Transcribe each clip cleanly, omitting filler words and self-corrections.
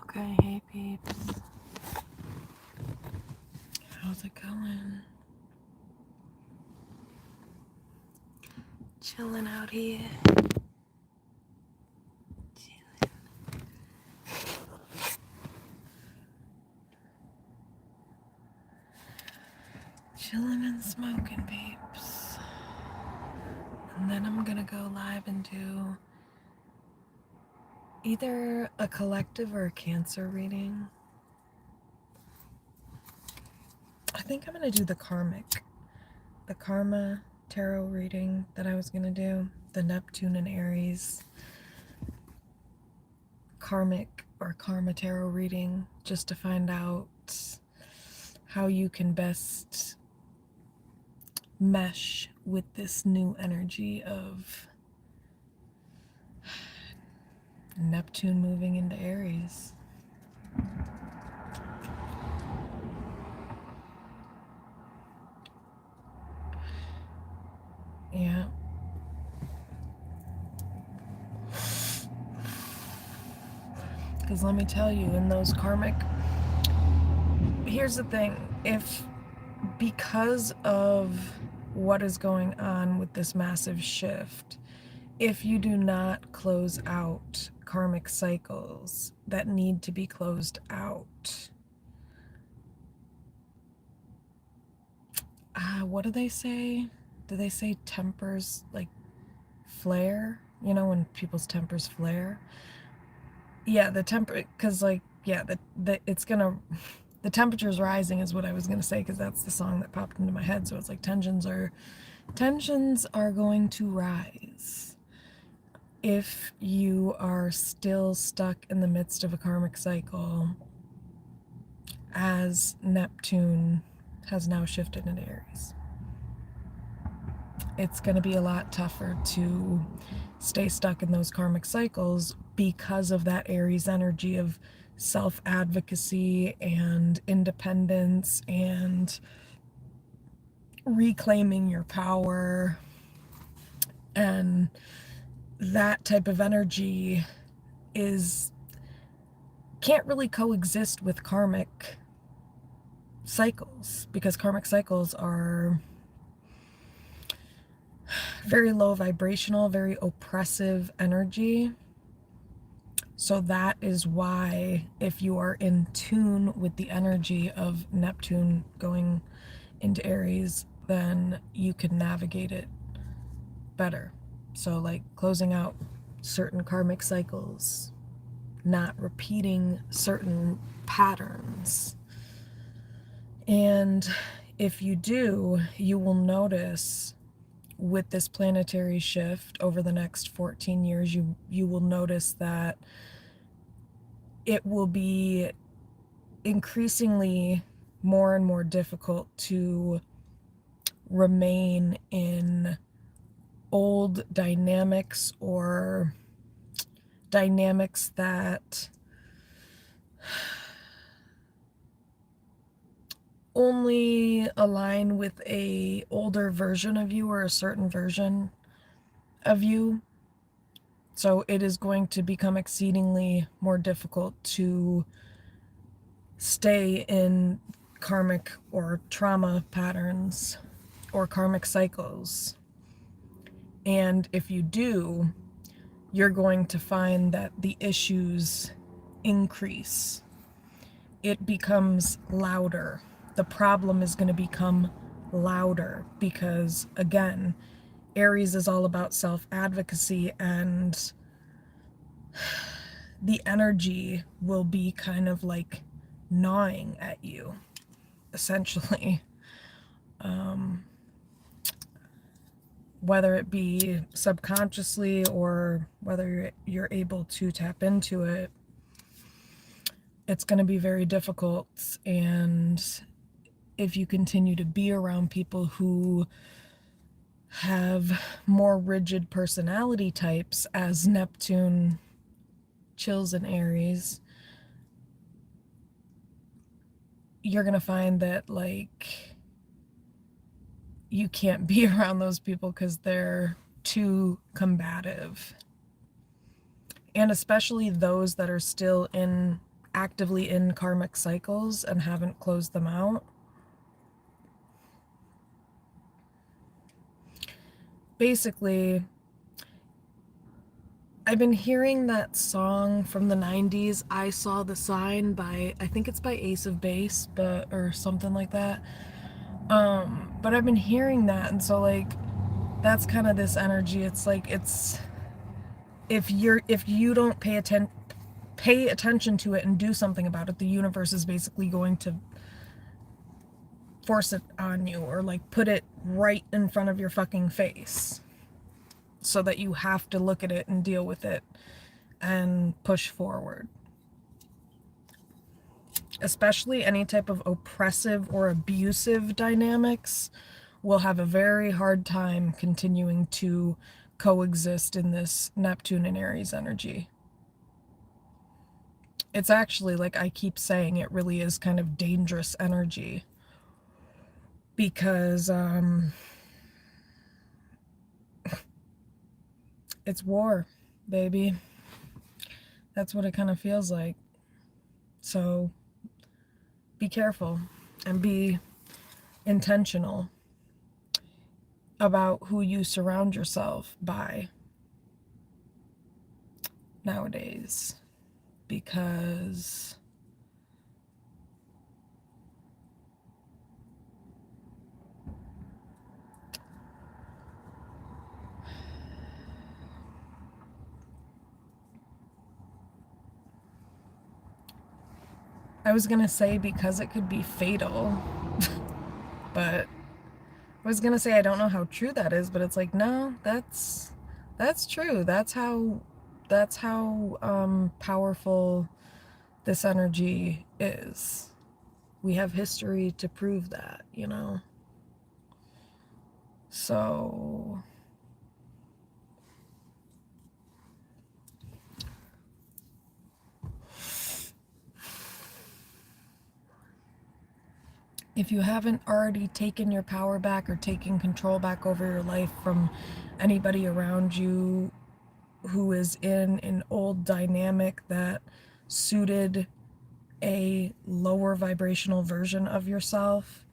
Okay, hey peeps. How's it going? Chilling out here. Chilling and smoking, peeps. And then I'm gonna go live and do either a collective or a Cancer reading. I think I'm gonna do the Karma tarot reading that I was gonna do. The Neptune and Aries karmic or karma tarot reading, just to find out how you can best mesh with this new energy of Neptune moving into Aries. Yeah. Because let me tell you, in those karmic, here's the thing, because of what is going on with this massive shift, if you do not close out karmic cycles that need to be closed out, what do they say? Do they say tempers like flare? You know, when people's tempers flare? Yeah, the temper, because like, yeah, it's gonna, the temperature's rising is what I was gonna say, because that's the song that popped into my head. So it's like tensions are going to rise if you are still stuck in the midst of a karmic cycle, as Neptune has now shifted into Aries. It's going to be a lot tougher to stay stuck in those karmic cycles because of that Aries energy of self-advocacy and independence and reclaiming your power. And that type of energy can't really coexist with karmic cycles, because karmic cycles are very low vibrational, very oppressive energy. So that is why, if you are in tune with the energy of Neptune going into Aries, then you can navigate it better. So like closing out certain karmic cycles, not repeating certain patterns. And if you do, you will notice with this planetary shift over the next 14 years, you will notice that it will be increasingly more and more difficult to remain in old dynamics, or dynamics that only align with a older version of you or a certain version of you. So it is going to become exceedingly more difficult to stay in karmic or trauma patterns or karmic cycles. And if you do, you're going to find that the issues increase. It becomes louder. The problem is going to become louder because, again, Aries is all about self-advocacy, and the energy will be kind of like gnawing at you, essentially. Whether it be subconsciously or whether you're able to tap into it, it's going to be very difficult. And if you continue to be around people who have more rigid personality types, as Neptune chills in Aries, you're going to find that like you can't be around those people because they're too combative. And especially those that are still in actively in karmic cycles and haven't closed them out. Basically, I've been hearing that song from the 90s, I Saw the Sign, by, I think it's by Ace of Base, or something like that. But I've been hearing that, and so like that's kind of this energy. It's like, it's, if you don't pay attention to it and do something about it, the universe is basically going to force it on you, or like put it right in front of your fucking face, so that you have to look at it and deal with it and push forward. Especially any type of oppressive or abusive dynamics will have a very hard time continuing to coexist in this Neptune and Aries energy. It's actually, like I keep saying, it really is kind of dangerous energy, because it's war, baby. That's what it kind of feels like. So be careful and be intentional about who you surround yourself by nowadays, because I was gonna say because it could be fatal, but I was gonna say I don't know how true that is, but it's like, no, that's true. That's how powerful this energy is. We have history to prove that, you know. So if you haven't already taken your power back or taken control back over your life from anybody around you who is in an old dynamic that suited a lower vibrational version of yourself,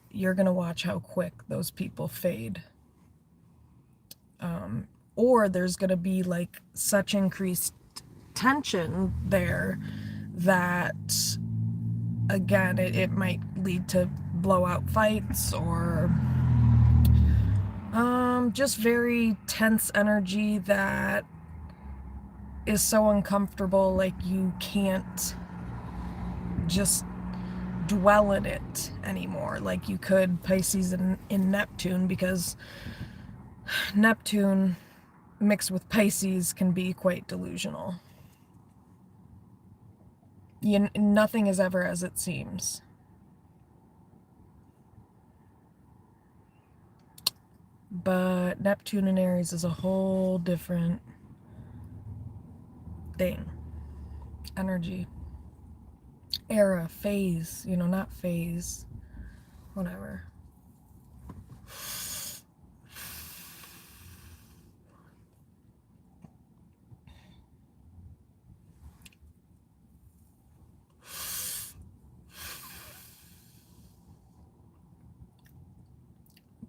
you're going to watch how quick those people fade. Or there's going to be like such increased tension there that, again, it might lead to blowout fights, or just very tense energy that is so uncomfortable, like you can't just dwell in it anymore like you could Pisces in Neptune, because Neptune mixed with Pisces can be quite delusional. Nothing is ever as it seems. But Neptune and Aries is a whole different thing. Energy. Era, phase, not phase. Whatever.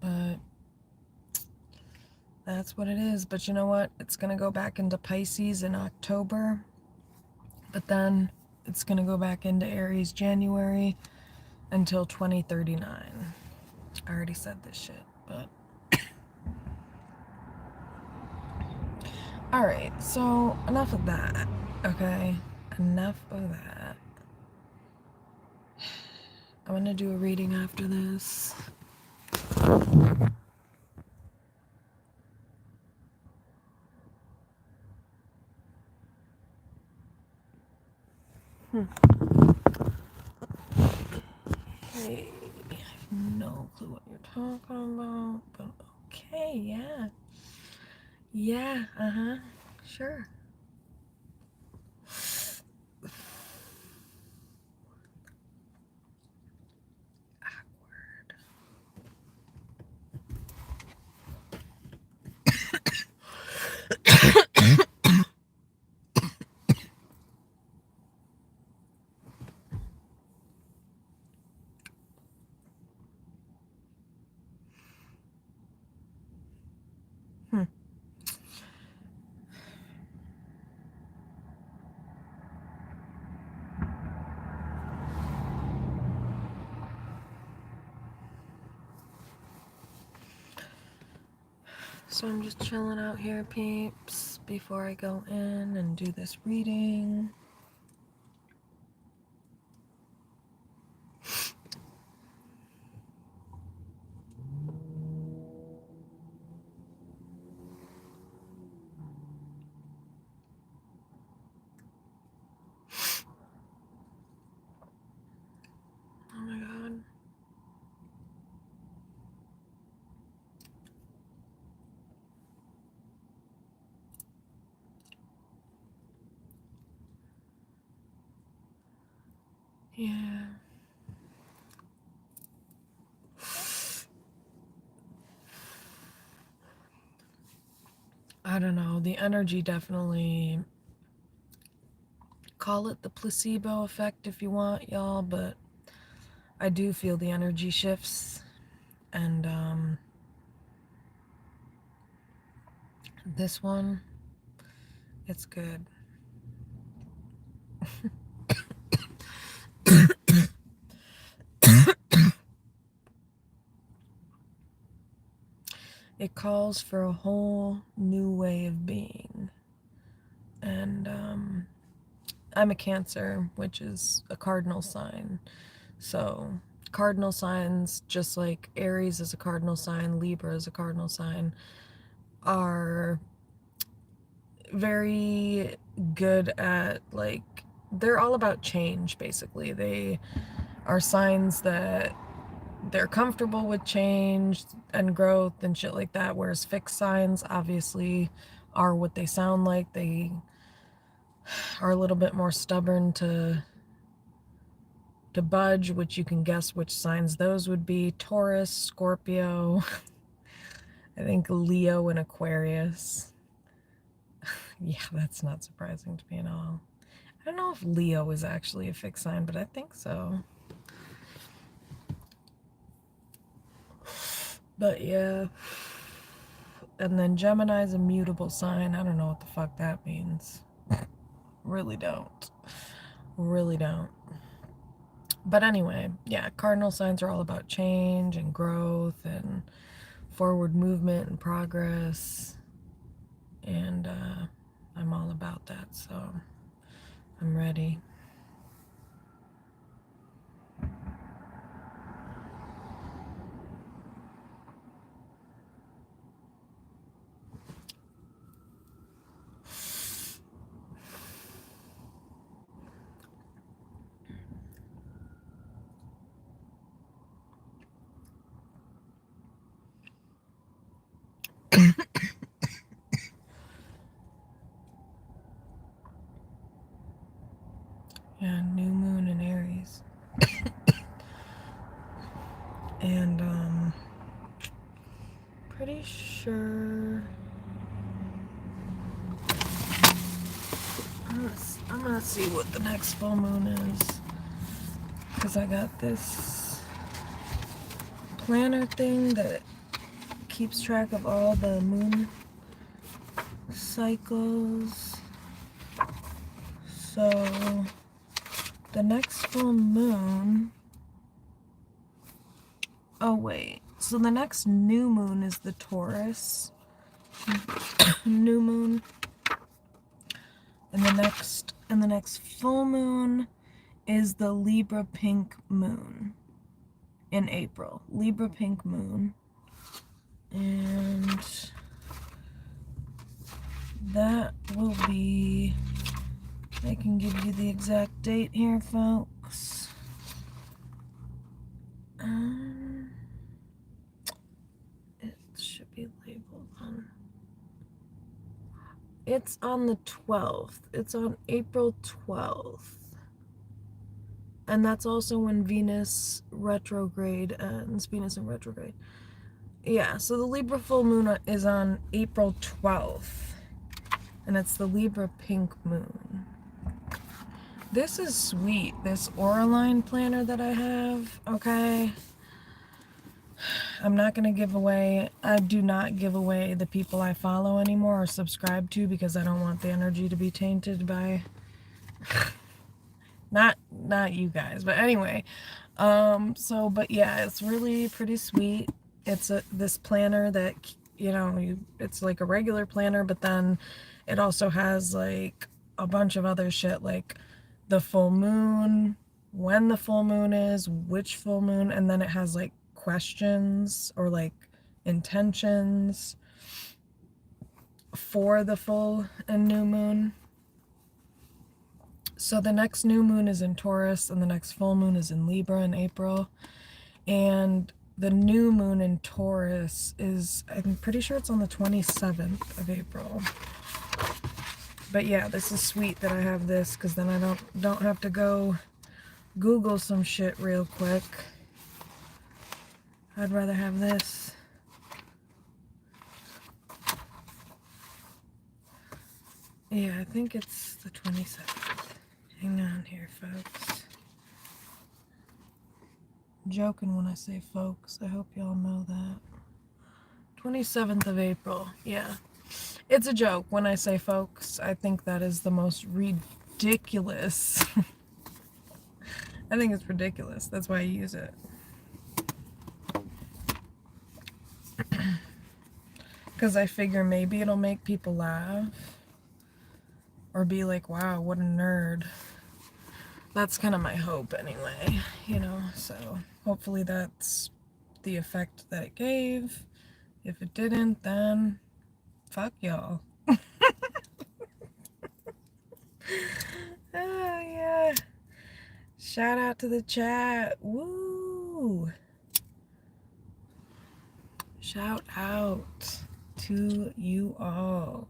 But that's what it is. But you know what? It's going to go back into Pisces in October. But then it's going to go back into Aries January until 2039. I already said this shit, but... Alright, so enough of that, okay? Enough of that. I'm going to do a reading after this. Okay, I have no clue what you're talking about, but okay, yeah. Yeah, sure. So I'm just chilling out here, peeps, before I go in and do this reading. Oh my God. Yeah. I don't know. The energy definitely, call it the placebo effect if you want, y'all, but I do feel the energy shifts. And this one, it's good. It calls for a whole new way of being. And I'm a Cancer, which is a cardinal sign. So cardinal signs, just like Aries is a cardinal sign, Libra is a cardinal sign, are very good at, like, they're all about change, basically. They are signs that they're comfortable with change and growth and shit like that, whereas fixed signs obviously are what they sound like. They are a little bit more stubborn to budge, which you can guess which signs those would be. Taurus, Scorpio, I think Leo and Aquarius. Yeah, that's not surprising to me at all. I don't know if Leo is actually a fixed sign, but I think so. But yeah. And then Gemini's a mutable sign. I don't know what the fuck that means. Really don't. Really don't. But anyway, yeah, cardinal signs are all about change and growth and forward movement and progress. And I'm all about that, so I'm ready. Yeah, new moon in Aries. And pretty sure I'm gonna see what the next full moon is, because I got this planner thing that keeps track of all the moon cycles. So the next full moon, oh wait, so the next new moon is the Taurus new moon, and the next full moon is the Libra pink moon in April. Libra pink moon. And that will be, I can give you the exact date here, folks. It should be labeled on. It's on the 12th. It's on April 12th. And that's also when Venus retrograde ends. Venus in retrograde. Yeah, so the Libra full moon is on April 12th. And it's the Libra pink moon. This is sweet, this Auraline planner that I have, okay? I'm not going to give away, I do not give away the people I follow anymore or subscribe to, because I don't want the energy to be tainted by, not you guys, but anyway. But yeah, it's really pretty sweet. It's this planner that you know, it's like a regular planner, but then it also has like a bunch of other shit like the full moon, when the full moon is, which full moon, and then it has like questions or like intentions for the full and new moon. So the next new moon is in Taurus and the next full moon is in Libra in April. And the new moon in Taurus is, I'm pretty sure it's on the 27th of April. But yeah, this is sweet that I have this because then I don't have to go Google some shit real quick. I'd rather have this. Yeah, I think it's the 27th. Hang on here, folks. I'm joking when I say folks. I hope y'all know that. 27th of April. Yeah. It's a joke when I say folks. I think that is the most ridiculous. I think it's ridiculous. That's why I use it. Because I figure maybe it'll make people laugh. Or be like, wow, what a nerd. That's kind of my hope anyway, you know, so hopefully that's the effect that it gave. If it didn't, then fuck y'all. Oh, yeah. Shout out to the chat. Woo! Shout out to you all.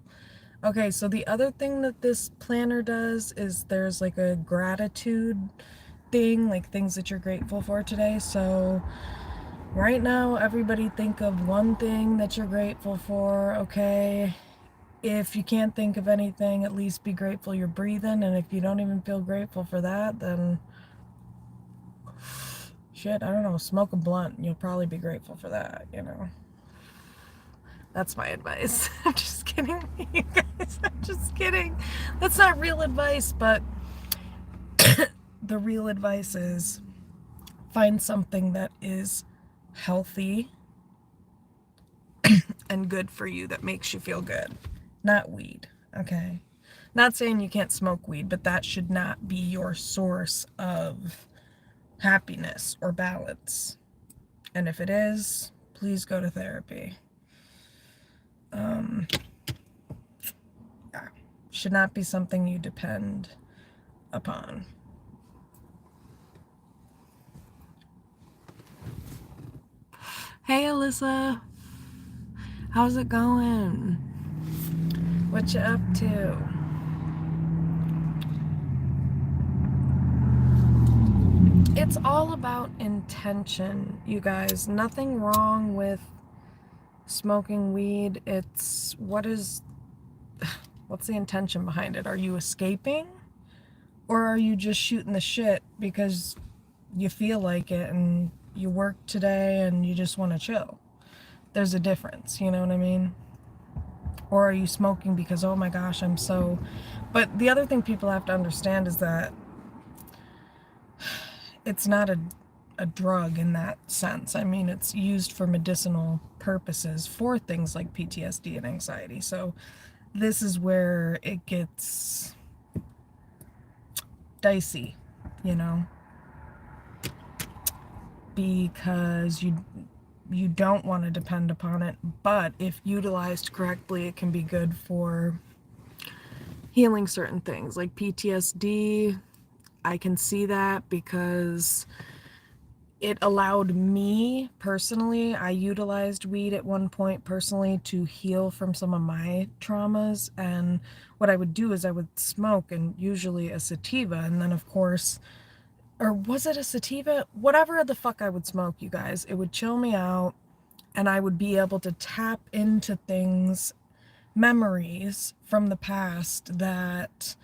Okay, so the other thing that this planner does is there's like a gratitude thing, like things that you're grateful for today. So right now, everybody think of one thing that you're grateful for, okay? If you can't think of anything, at least be grateful you're breathing. And if you don't even feel grateful for that, then shit, I don't know, smoke a blunt. You'll probably be grateful for that, you know? That's my advice. I'm just kidding, you guys. I'm just kidding. That's not real advice, but the real advice is find something that is healthy and good for you that makes you feel good. Not weed, okay? Not saying you can't smoke weed, but that should not be your source of happiness or balance. And if it is, please go to therapy. Yeah, should not be something you depend upon. Hey, Alyssa. How's it going? What you up to? It's all about intention, you guys. Nothing wrong with smoking weed. It's what's the intention behind it? Are you escaping? Or are you just shooting the shit because you feel like it and you worked today and you just want to chill? There's a difference, you know what I mean? Or are you smoking because, oh my gosh, I'm so... But the other thing people have to understand is that it's not a drug in that sense. I mean, it's used for medicinal purposes for things like PTSD and anxiety. So this is where it gets dicey, you know, because you don't want to depend upon it, but if utilized correctly, it can be good for healing certain things like PTSD. I can see that because it allowed me personally, I utilized weed at one point personally to heal from some of my traumas. And what I would do is I would smoke, and usually a sativa, and then of course, or was it a sativa? Whatever the fuck I would smoke, you guys, it would chill me out and I would be able to tap into things, memories from the past that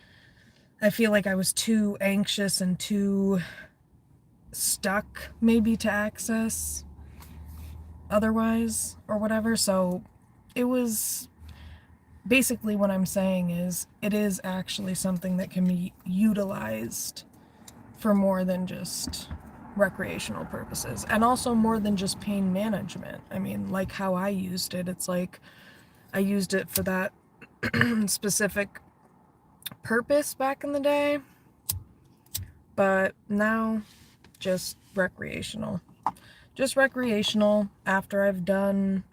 I feel like I was too anxious and too stuck maybe to access otherwise or whatever. So it was basically, what I'm saying is it is actually something that can be utilized for more than just recreational purposes, and also more than just pain management. I mean, like how I used it, it's like I used it for that specific purpose back in the day, but now just recreational. Just recreational after I've done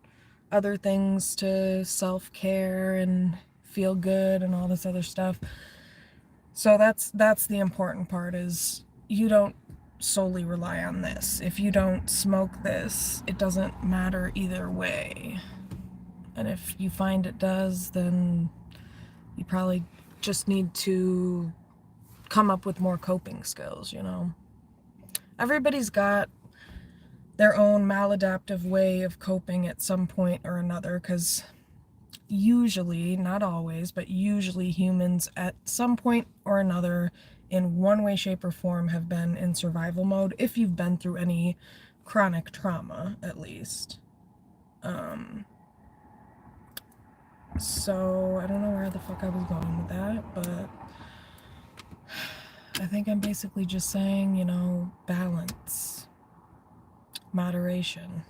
other things to self-care and feel good and all this other stuff. So that's the important part, is you don't solely rely on this. If you don't smoke this, it doesn't matter either way. And if you find it does, then you probably just need to come up with more coping skills, you know. Everybody's got their own maladaptive way of coping at some point or another, because usually, not always, but usually humans at some point or another, in one way, shape, or form, have been in survival mode, if you've been through any chronic trauma, at least. So, I don't know where the fuck I was going with that, but I think I'm basically just saying, you know, balance, moderation.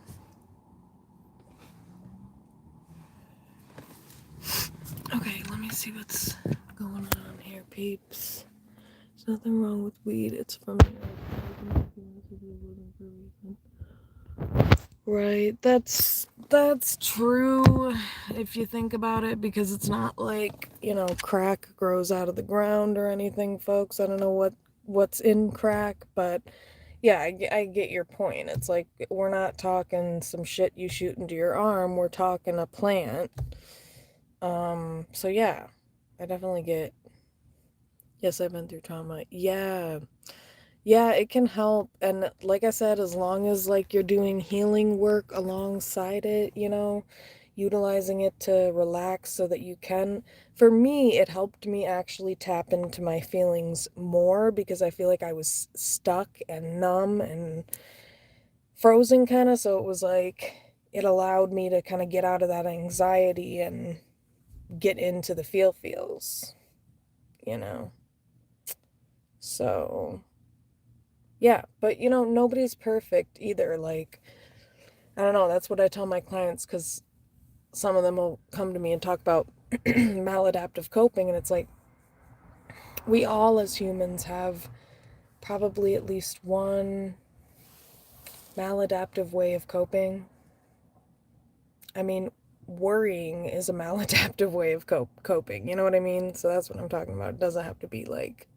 Okay, let me see what's going on here, peeps. There's nothing wrong with weed. It's from the right. That's true if you think about it, because it's not like, you know, crack grows out of the ground or anything, folks. I don't know what's in crack, but yeah, I get your point. It's like, we're not talking some shit you shoot into your arm. We're talking a plant. So yeah, I definitely get, yes, I've been through trauma. Yeah. Yeah, it can help. And like I said, as long as like you're doing healing work alongside it, you know, utilizing it to relax so that you can, for me, it helped me actually tap into my feelings more, because I feel like I was stuck and numb and frozen kind of. So it was like, it allowed me to kind of get out of that anxiety and get into the feels, you know. So yeah, but you know, nobody's perfect either. Like, I don't know, that's what I tell my clients, because some of them will come to me and talk about maladaptive coping, and it's like, we all as humans have probably at least one maladaptive way of coping. I mean, worrying is a maladaptive way of coping, you know what I mean? So that's what I'm talking about. It doesn't have to be like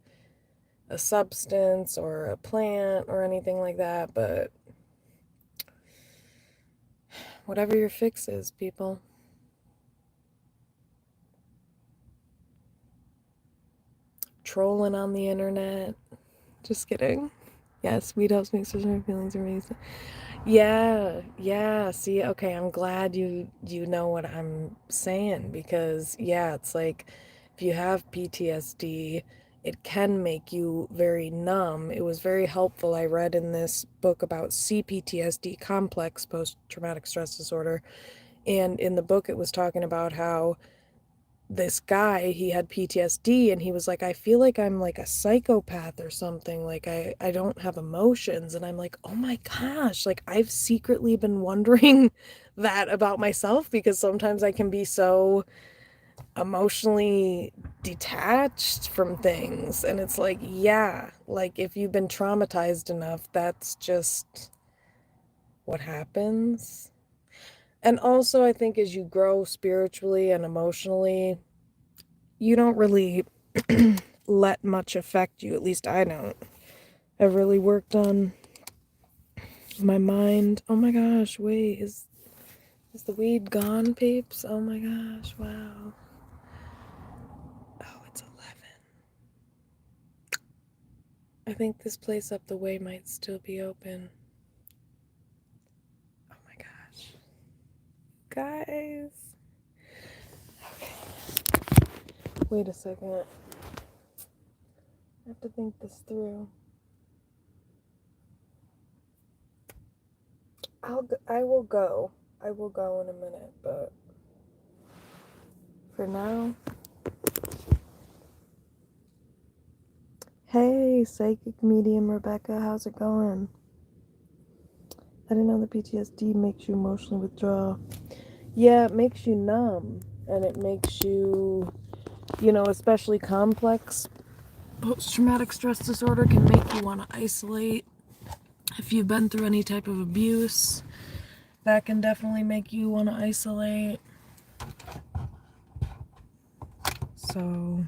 a substance or a plant or anything like that, but whatever your fix is, people. Trolling on the internet. Just kidding. Yes, weed helps make such feelings amazing. Yeah. See, okay, I'm glad you know what I'm saying, because yeah, it's like, if you have PTSD, it can make you very numb. It was very helpful. I read in this book about CPTSD, complex post-traumatic stress disorder, and in the book it was talking about how this guy, he had PTSD, and he was like, I feel like I'm like a psychopath or something. Like, I don't have emotions. And I'm like, oh my gosh, like, I've secretly been wondering that about myself, because sometimes I can be so emotionally detached from things. And it's like, yeah, like, if you've been traumatized enough, that's just what happens. And also, I think as you grow spiritually and emotionally, you don't really let much affect you. At least I don't. I've really worked on my mind. Oh my gosh, wait, is the weed gone, peeps? Oh my gosh, wow. Oh, it's 11. I think this place up the way might still be open. Oh my gosh. Guys. Okay. Wait a second. I have to think this through. I will go. I will go in a minute, but for now. Hey, psychic medium Rebecca, how's it going? I didn't know the PTSD makes you emotionally withdraw. Yeah, it makes you numb. And it makes you, especially complex post-traumatic stress disorder can make you want to isolate. If you've been through any type of abuse, that can definitely make you want to isolate. So,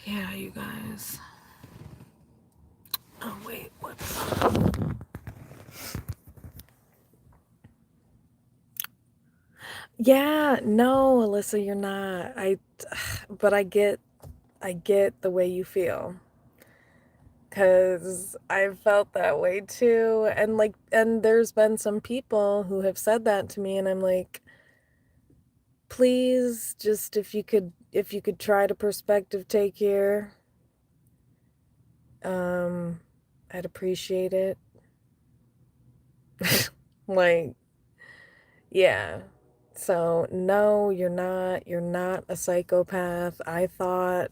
yeah, you guys. Oh, wait, what? Yeah, no, Alyssa, you're not. But I get the way you feel. Because I've felt that way too. And there's been some people who have said that to me, and I'm like, please, just if you could try to perspective take here, I'd appreciate it. Like, yeah. So, no, you're not a psychopath. I thought,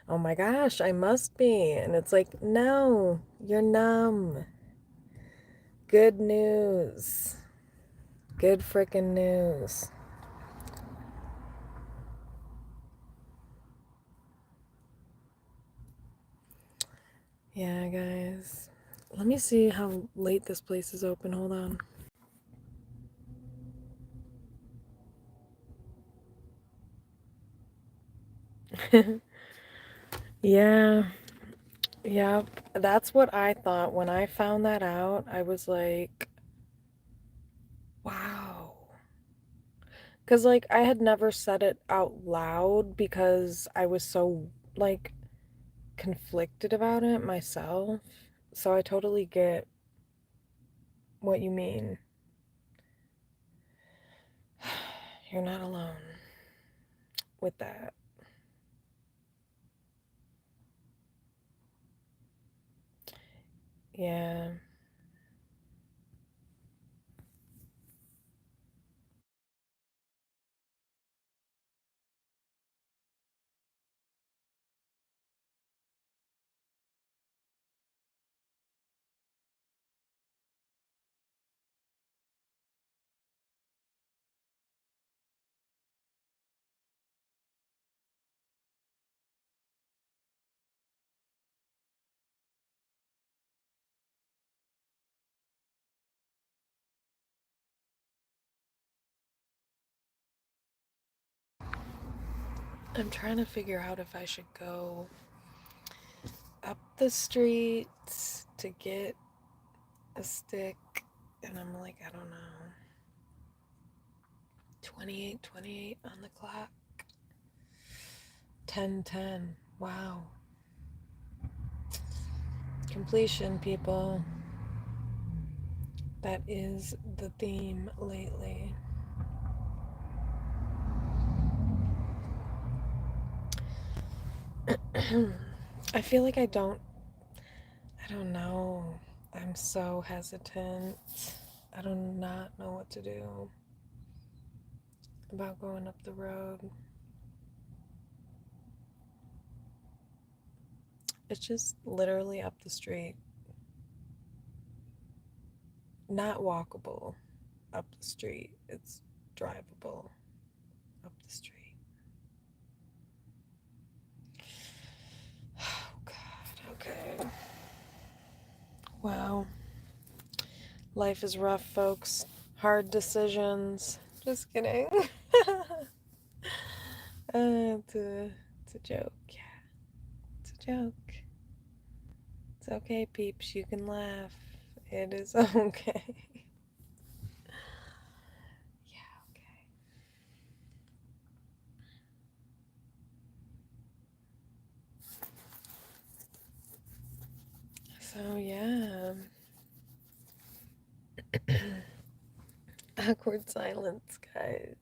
oh my gosh, I must be. And it's like, no, you're numb. Good news. Good freaking news. Yeah, guys. Let me see how late this place is open. Hold on. Yeah. Yep. That's what I thought. When I found that out, I was like, wow. Because, like, I had never said it out loud because I was so, like, conflicted about it myself. So I totally get what you mean. You're not alone with that. Yeah. I'm trying to figure out if I should go up the street to get a stick, and I'm like, I don't know. 28:28 on the clock. 10:10. Wow. Completion, people. That is the theme lately. I feel like I don't know. I'm so hesitant. I do not know what to do about going up the road. It's just literally up the street. Not walkable up the street. It's drivable up the street. Oh, God. Okay. Wow. Life is rough, folks. Hard decisions. Just kidding. It's a joke. Yeah, it's a joke. It's okay, peeps. You can laugh. It is okay. Yeah, okay. So, yeah. Awkward silence, guys.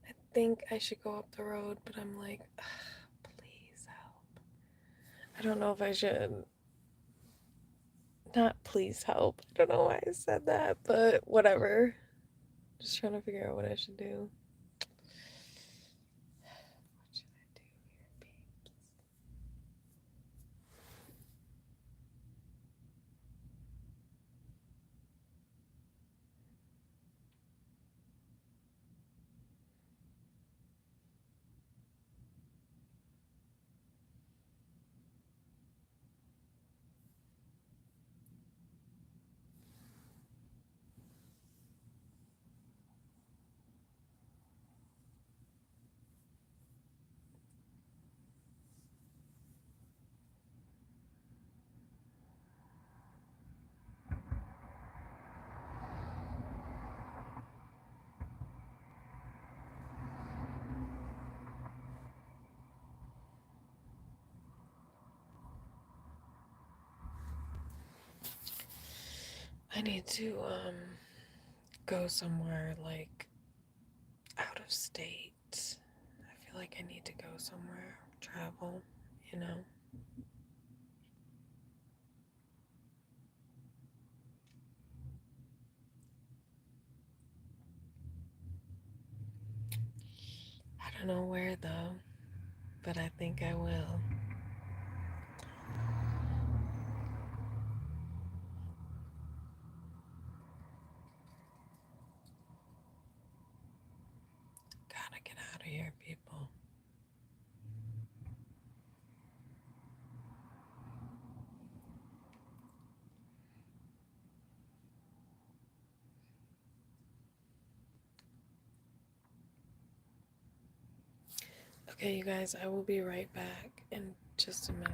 I think I should go up the road, but I'm like, please help. I don't know if I should. Not please help. I don't know why I said that, but whatever. Just trying to figure out what I should do. What should I do here, peeps? I need to go somewhere like out of state. I feel like I need to go somewhere, travel, you know. I don't know where though, but I think I will. Gotta get out of here, people. Okay, you guys, I will be right back in just a minute.